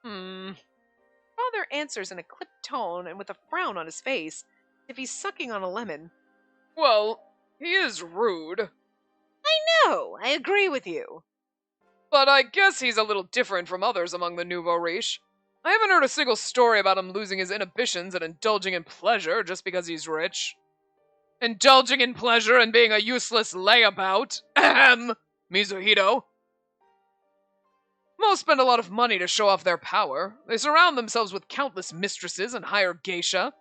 Father answers in a clipped tone and with a frown on his face, as if he's sucking on a lemon. Well, he is rude. I know, I agree with you. But I guess he's a little different from others among the nouveau riche. I haven't heard a single story about him losing his inhibitions and indulging in pleasure just because he's rich. Indulging in pleasure and being a useless layabout. Ahem, Mizuhiro. Most spend a lot of money to show off their power. They surround themselves with countless mistresses and hire geisha.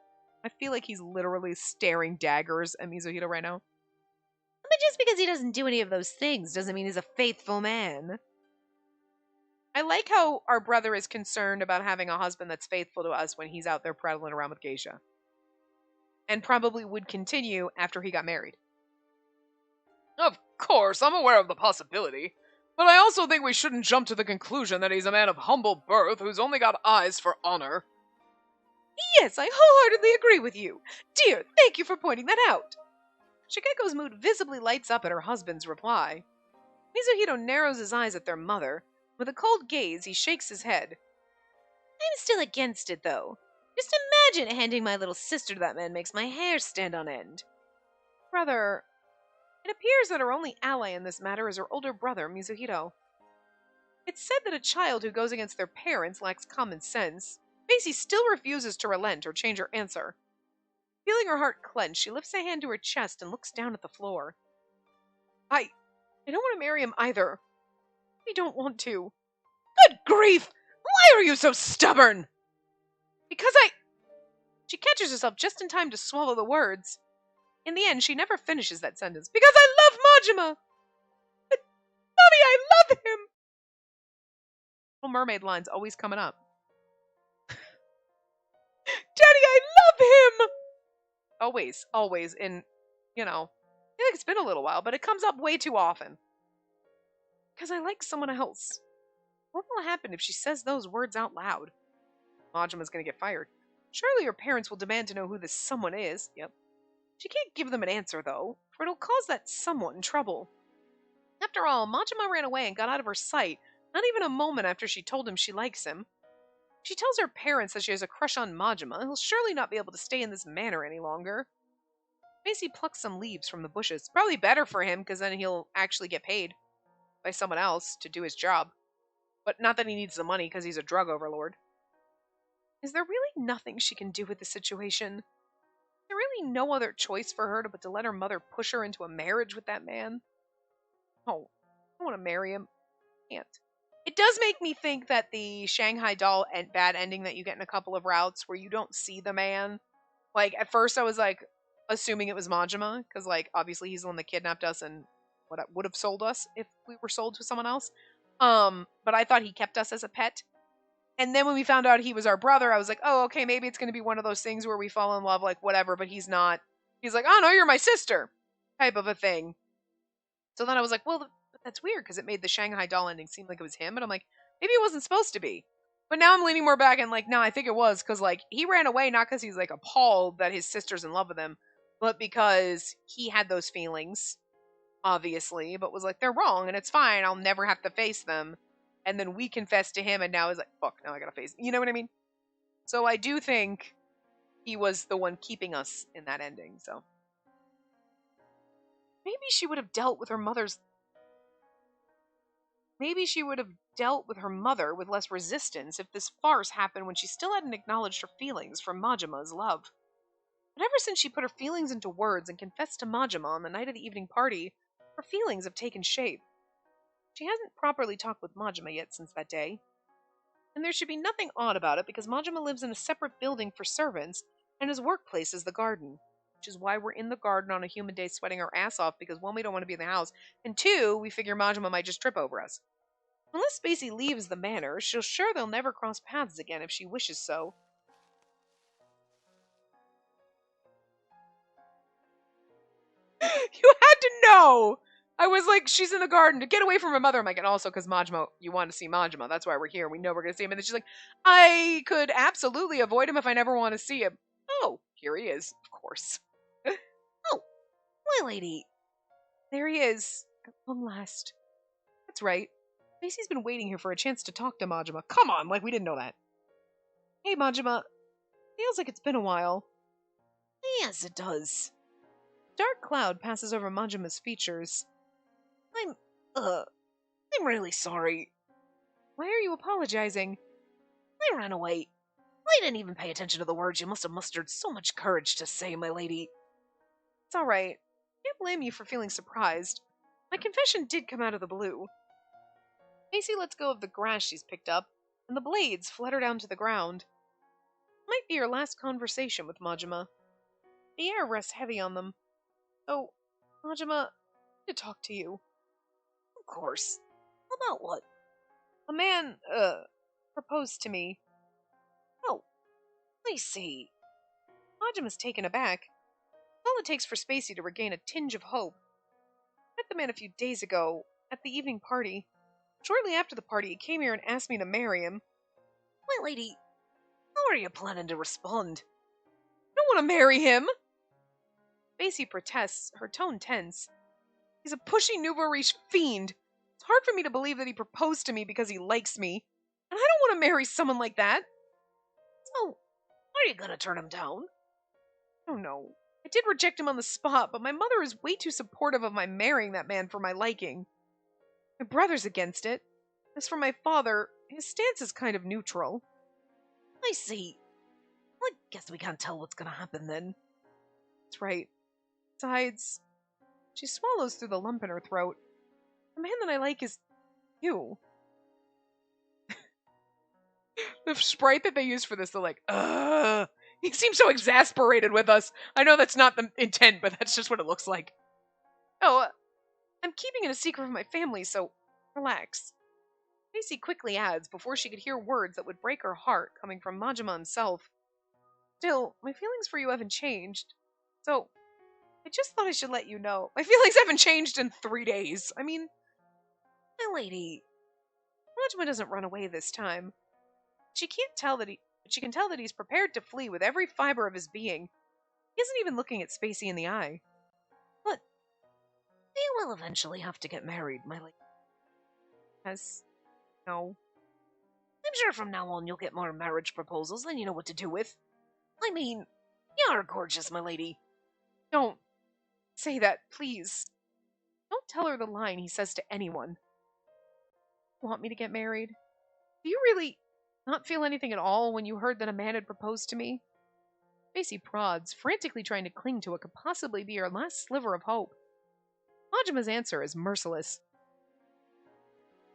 I feel like he's literally staring daggers at Mizuhiro right now. But just because he doesn't do any of those things doesn't mean he's a faithful man. I like how our brother is concerned about having a husband that's faithful to us when he's out there prattling around with geisha. And probably would continue after he got married. Of course, I'm aware of the possibility. But I also think we shouldn't jump to the conclusion that he's a man of humble birth who's only got eyes for honor. Yes, I wholeheartedly agree with you. Dear, thank you for pointing that out. Shigeko's mood visibly lights up at her husband's reply. Mizuhiro narrows his eyes at their mother. With a cold gaze, he shakes his head. I'm still against it, though. Just imagine handing my little sister to that man makes my hair stand on end. Brother, it appears that her only ally in this matter is her older brother, Mizuhiro. It's said that a child who goes against their parents lacks common sense. Macy still refuses to relent or change her answer. Feeling her heart clench, she lifts a hand to her chest and looks down at the floor. I don't want to marry him either. I don't want to. Good grief! Why are you so stubborn? Because She catches herself just in time to swallow the words. In the end, she never finishes that sentence. Because I love Majima! But, Mommy, I love him! Little mermaid line's always coming up. Daddy, I love him! Always in, I think it's been a little while, but it comes up way too often. Because I like someone else. What will happen if she says those words out loud? Majima's gonna get fired. Surely her parents will demand to know who this someone is. Yep. She can't give them an answer, though, for it'll cause that someone trouble. After all, Majima ran away and got out of her sight, not even a moment after she told him she likes him. If she tells her parents that she has a crush on Majima, he'll surely not be able to stay in this manor any longer. Macy plucks some leaves from the bushes. Probably better for him, because then he'll actually get paid by someone else to do his job. But not that he needs the money, because he's a drug overlord. Is there really nothing she can do with the situation? Is there really no other choice for her but to let her mother push her into a marriage with that man? Oh, I want to marry him. Can't. It does make me think that the Shanghai doll and bad ending that you get in a couple of routes where you don't see the man. Like, at first I was like assuming it was Majima, because like obviously he's the one that kidnapped us and what would have sold us if we were sold to someone else. But I thought he kept us as a pet. And then when we found out he was our brother, I was like, oh, okay, maybe it's gonna be one of those things where we fall in love, like whatever, but he's not. He's like, oh no, you're my sister, type of a thing. So then I was like, well, but that's weird because it made the Shanghai doll ending seem like it was him. And I'm like, maybe it wasn't supposed to be. But now I'm leaning more back and like, no, I think it was because like he ran away not because he's like appalled that his sister's in love with him, but because he had those feelings, obviously, but was like, they're wrong and it's fine. I'll never have to face them. And then we confessed to him and now he's like, fuck, now I gotta face it. You know what I mean? So I do think he was the one keeping us in that ending. So maybe she would have dealt with her mother's Maybe she would have dealt with her mother with less resistance if this farce happened when she still hadn't acknowledged her feelings for Majima's love. But ever since she put her feelings into words and confessed to Majima on the night of the evening party, her feelings have taken shape. She hasn't properly talked with Majima yet since that day. And there should be nothing odd about it because Majima lives in a separate building for servants and his workplace is the garden. Which is why we're in the garden on a humid day sweating our ass off because one, we don't want to be in the house, and two, we figure Majima might just trip over us. Unless Spacey leaves the manor, she'll sure they'll never cross paths again if she wishes so. You had to know! I was like, she's in the garden to get away from her mother. I'm like, and also because Majima, you want to see Majima. That's why we're here. We know we're going to see him. And then she's like, I could absolutely avoid him if I never want to see him. Oh, here he is, of course. Oh, my lady. There he is, at long last. That's right. Spacey's been waiting here for a chance to talk to Majima. Come on, like we didn't know that. Hey, Majima. Feels like it's been a while. Yes, it does. Dark cloud passes over Majima's features. I'm really sorry. Why are you apologizing? I ran away. I didn't even pay attention to the words you must have mustered so much courage to say, my lady. It's alright. Can't blame you for feeling surprised. My confession did come out of the blue. Macy lets go of the grass she's picked up, and the blades flutter down to the ground. It might be her last conversation with Majima. The air rests heavy on them. Oh, Majima, I need to talk to you. Of course. About what? A man, proposed to me. Oh, I see. Majima's taken aback. All it takes for Spacey to regain a tinge of hope. I met the man a few days ago, at the evening party. Shortly after the party, he came here and asked me to marry him. My lady, how are you planning to respond? I don't want to marry him! Spacey protests, her tone tense. He's a pushy nouveau riche fiend. It's hard for me to believe that he proposed to me because he likes me. And I don't want to marry someone like that. So, are you gonna turn him down? I don't know. I did reject him on the spot, but my mother is way too supportive of my marrying that man for my liking. My brother's against it. As for my father, his stance is kind of neutral. I see. I guess we can't tell what's gonna happen then. That's right. Besides, she swallows through the lump in her throat. The man that I like is you. The sprite that they use for this, they're like, ugh. He seems so exasperated with us. I know that's not the intent, but that's just what it looks like. Oh, I'm keeping it a secret from my family, so relax. Macy quickly adds before she could hear words that would break her heart coming from Majima himself. Still, my feelings for you haven't changed. So, I just thought I should let you know. My feelings haven't changed in 3 days. I mean, My lady, Majima doesn't run away this time. She can tell that he's prepared to flee with every fiber of his being. He isn't even looking at Spacey in the eye. you will eventually have to get married, my lady. Yes. No. I'm sure from now on you'll get more marriage proposals than you know what to do with. I mean, you are gorgeous, my lady. Don't say that, please. Don't tell her the line he says to anyone. Want me to get married? Do you really not feel anything at all when you heard that a man had proposed to me? Spacey prods, frantically trying to cling to what could possibly be her last sliver of hope. Majima's answer is merciless.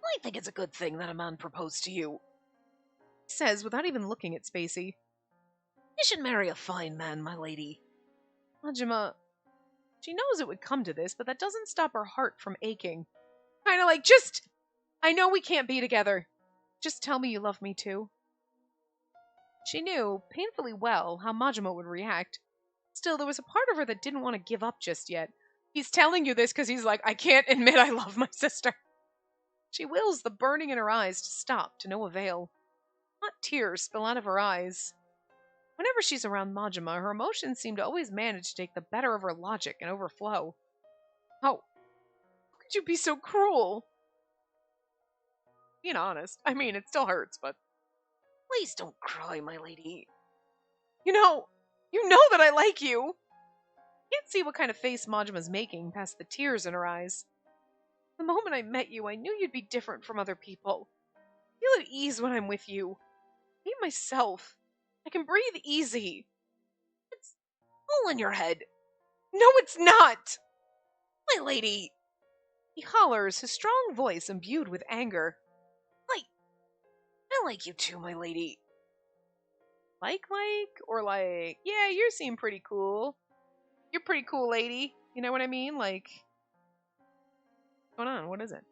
I think it's a good thing that a man proposed to you. He says without even looking at Spacey. You should marry a fine man, my lady. Majima, she knows it would come to this, but that doesn't stop her heart from aching. Kind of like, just, I know we can't be together. Just tell me you love me too. She knew, painfully well, how Majima would react. Still, there was a part of her that didn't want to give up just yet. He's telling you this because he's like, I can't admit I love my sister. She wills the burning in her eyes to stop, to no avail. Hot tears spill out of her eyes. Whenever she's around Majima, her emotions seem to always manage to take the better of her logic and overflow. How could you be so cruel? Being honest, I mean, it still hurts, but... Please don't cry, my lady. You know that I like you. Can't see what kind of face Majima's making past the tears in her eyes. The moment I met you, I knew you'd be different from other people. I feel at ease when I'm with you. Be myself. I can breathe easy. It's all in your head. No, it's not! My lady! He hollers, his strong voice imbued with anger. I like you too, my lady. Like? Or like, yeah, you seem pretty cool. You're pretty cool, lady. You know what I mean? Like, what's going on? What is it?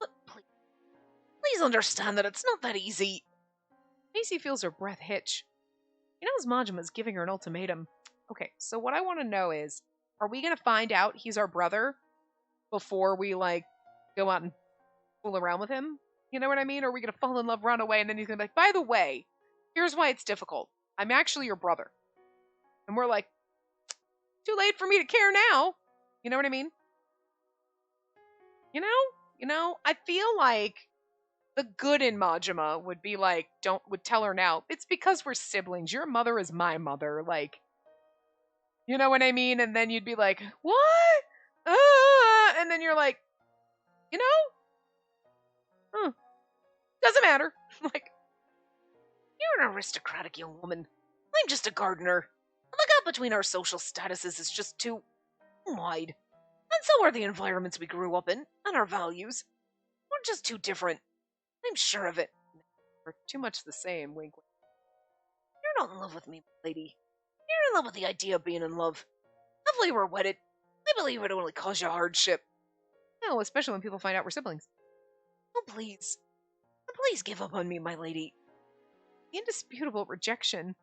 But please understand that it's not that easy. Macy feels her breath hitch. She knows Majima's giving her an ultimatum. Okay, so what I want to know is, are we going to find out he's our brother before we, like, go out and fool around with him? You know what I mean? Or are we going to fall in love, run away, and then he's going to be like, by the way, here's why it's difficult. I'm actually your brother. And we're like, too late for me to care now. You know what I mean? You know, I feel like the good in Majima would be like, would tell her now, it's because we're siblings. Your mother is my mother. Like, you know what I mean? And then you'd be like, what? And then you're like, you know? Doesn't matter. Like, you're an aristocratic young woman. I'm just a gardener. And the gap between our social statuses is just too wide. And so are the environments we grew up in, and our values. We're just too different. I'm sure of it. We're too much the same, wink. You're not in love with me, lady. You're in love with the idea of being in love. If we were wedded, I believe it would only cause you hardship. No, especially when people find out we're siblings. Oh, please. Please give up on me, my lady. The indisputable rejection.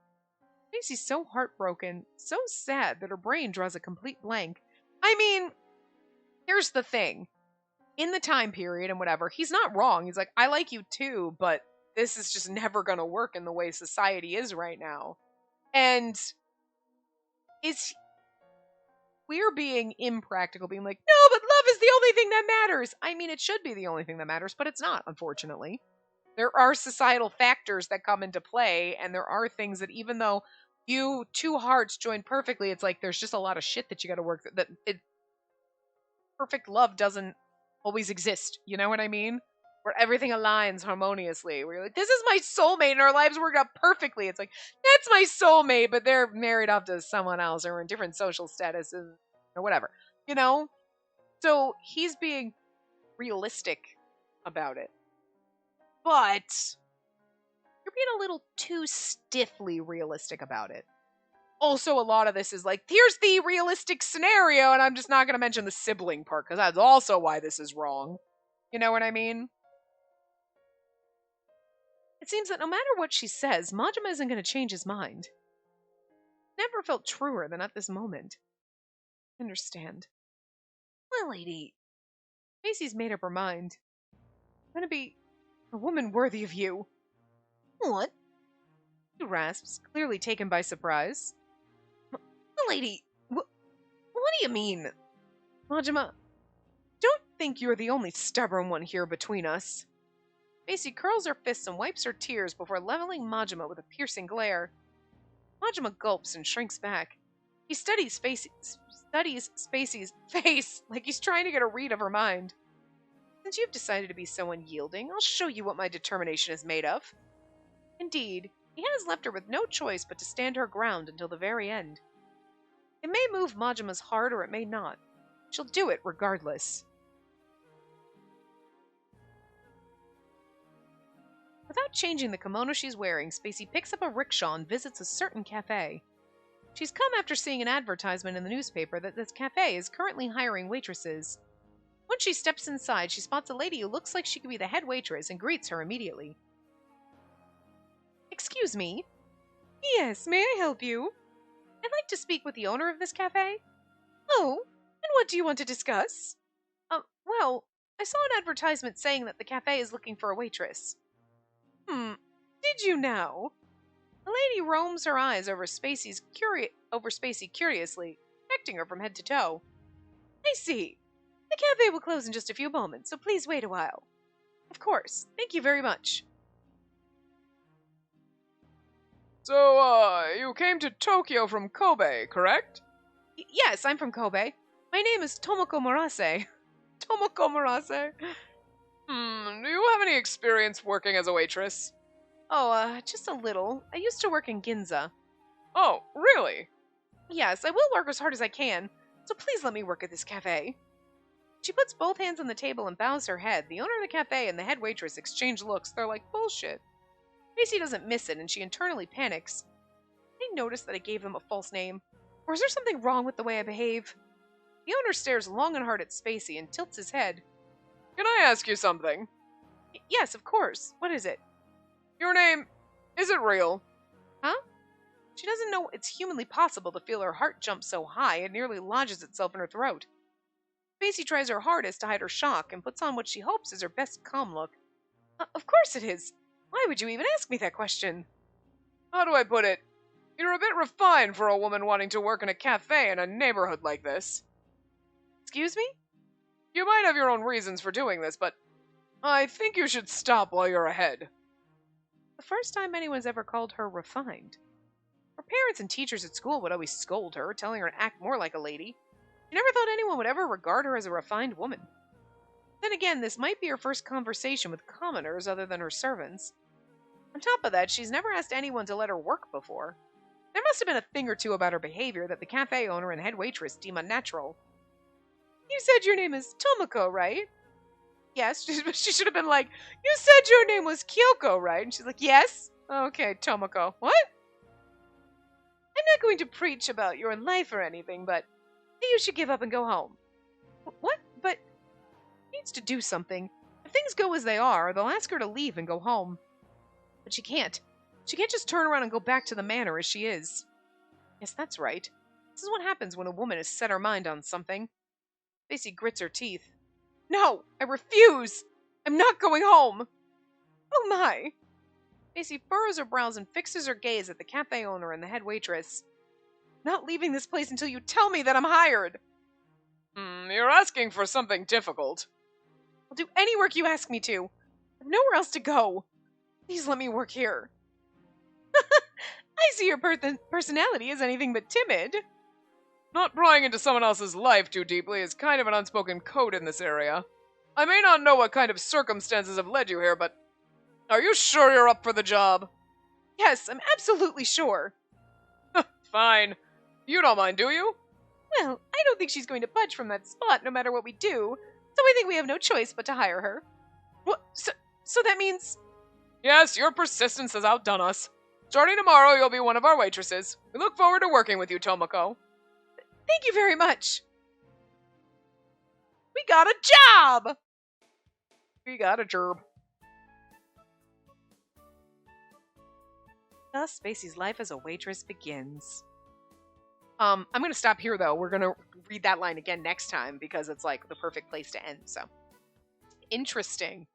Macy's so heartbroken, so sad that her brain draws a complete blank. I mean, here's the thing. In the time period and whatever, he's not wrong. He's like, I like you too, but this is just never going to work in the way society is right now. And we're being impractical, being like, no, but love is the only thing that matters. I mean, it should be the only thing that matters, but it's not, unfortunately. There are societal factors that come into play, and there are things that even though two hearts join perfectly, it's like there's just a lot of shit that you got to work through. Perfect love doesn't always exist. You know what I mean? Where everything aligns harmoniously. Where you're like, this is my soulmate, and our lives work out perfectly. It's like, that's my soulmate, but they're married off to someone else, or in different social statuses, or whatever. You know? So he's being realistic about it. But you're being a little too stiffly realistic about it. Also, a lot of this is like, here's the realistic scenario, and I'm just not going to mention the sibling part, because that's also why this is wrong. You know what I mean? It seems that no matter what she says, Majima isn't going to change his mind. Never felt truer than at this moment. I understand. My lady. Macy's made up her mind. I'm going to be a woman worthy of you. What? He rasps, clearly taken by surprise. My lady, what do you mean? Majima, don't think you're the only stubborn one here between us. Macy curls her fists and wipes her tears before leveling Majima with a piercing glare. Majima gulps and shrinks back. He studies Spacey's face like he's trying to get a read of her mind. Since you've decided to be so unyielding, I'll show you what my determination is made of. Indeed, he has left her with no choice but to stand her ground until the very end. It may move Majima's heart or it may not. She'll do it regardless. Without changing the kimono she's wearing, Spacey picks up a rickshaw and visits a certain cafe. She's come after seeing an advertisement in the newspaper that this cafe is currently hiring waitresses. Once she steps inside, she spots a lady who looks like she could be the head waitress and greets her immediately. Excuse me. Yes, may I help you? I'd like to speak with the owner of this cafe. Oh, and what do you want to discuss? Well, I saw an advertisement saying that the cafe is looking for a waitress. Did you now? The lady roams her eyes over Spacey curiously, inspecting her from head to toe. I see. The cafe will close in just a few moments, so please wait a while. Of course. Thank you very much. So, you came to Tokyo from Kobe, correct? Yes, I'm from Kobe. My name is Tomoko Murase. Tomoko Murase? Do you have any experience working as a waitress? Oh, just a little. I used to work in Ginza. Oh, really? Yes, I will work as hard as I can, so please let me work at this cafe. She puts both hands on the table and bows her head. The owner of the cafe and the head waitress exchange looks. They're like, bullshit. Spacey doesn't miss it, and she internally panics. Did they notice that I gave them a false name? Or is there something wrong with the way I behave? The owner stares long and hard at Spacey and tilts his head. Can I ask you something? Yes, of course. What is it? Your name, is it real? Huh? She doesn't know it's humanly possible to feel her heart jump so high it nearly lodges itself in her throat. Spacey tries her hardest to hide her shock and puts on what she hopes is her best calm look. Of course it is. Why would you even ask me that question? How do I put it? You're a bit refined for a woman wanting to work in a cafe in a neighborhood like this. Excuse me? You might have your own reasons for doing this, but I think you should stop while you're ahead. The first time anyone's ever called her refined. Her parents and teachers at school would always scold her, telling her to act more like a lady. She never thought anyone would ever regard her as a refined woman. Then again, this might be her first conversation with commoners other than her servants. On top of that, she's never asked anyone to let her work before. There must have been a thing or two about her behavior that the cafe owner and head waitress deem unnatural. You said your name is Tomoko, right? Yes, she should have been like, you said your name was Kyoko, right? And she's like, yes? Okay, Tomoko. What? I'm not going to preach about your life or anything, but you should give up and go home. What? But she needs to do something. If things go as they are, they'll ask her to leave and go home. But she can't. She can't just turn around and go back to the manor as she is. Yes, that's right. This is what happens when a woman has set her mind on something. Spacey grits her teeth. No, I refuse! I'm not going home! Oh my! Spacey furrows her brows and fixes her gaze at the cafe owner and the head waitress. Not leaving this place until you tell me that I'm hired! You're asking for something difficult. I'll do any work you ask me to. I have nowhere else to go. Please let me work here. I see your personality is anything but timid. Not prying into someone else's life too deeply is kind of an unspoken code in this area. I may not know what kind of circumstances have led you here, but are you sure you're up for the job? Yes, I'm absolutely sure. Fine. You don't mind, do you? Well, I don't think she's going to budge from that spot no matter what we do, so I think we have no choice but to hire her. What? So that means... Yes, your persistence has outdone us. Starting tomorrow, you'll be one of our waitresses. We look forward to working with you, Tomoko. Thank you very much. We got a job! We got a job. Thus, Spacey's life as a waitress begins. I'm going to stop here, though. We're going to read that line again next time because it's, like, the perfect place to end, so. Interesting.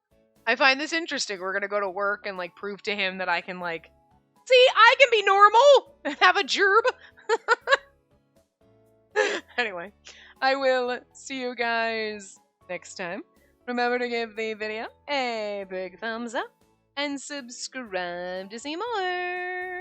I find this interesting. We're going to go to work and, like, prove to him that I can, like, see, I can be normal and have a gerb. Anyway, I will see you guys next time. Remember to give the video a big thumbs up and subscribe to see more.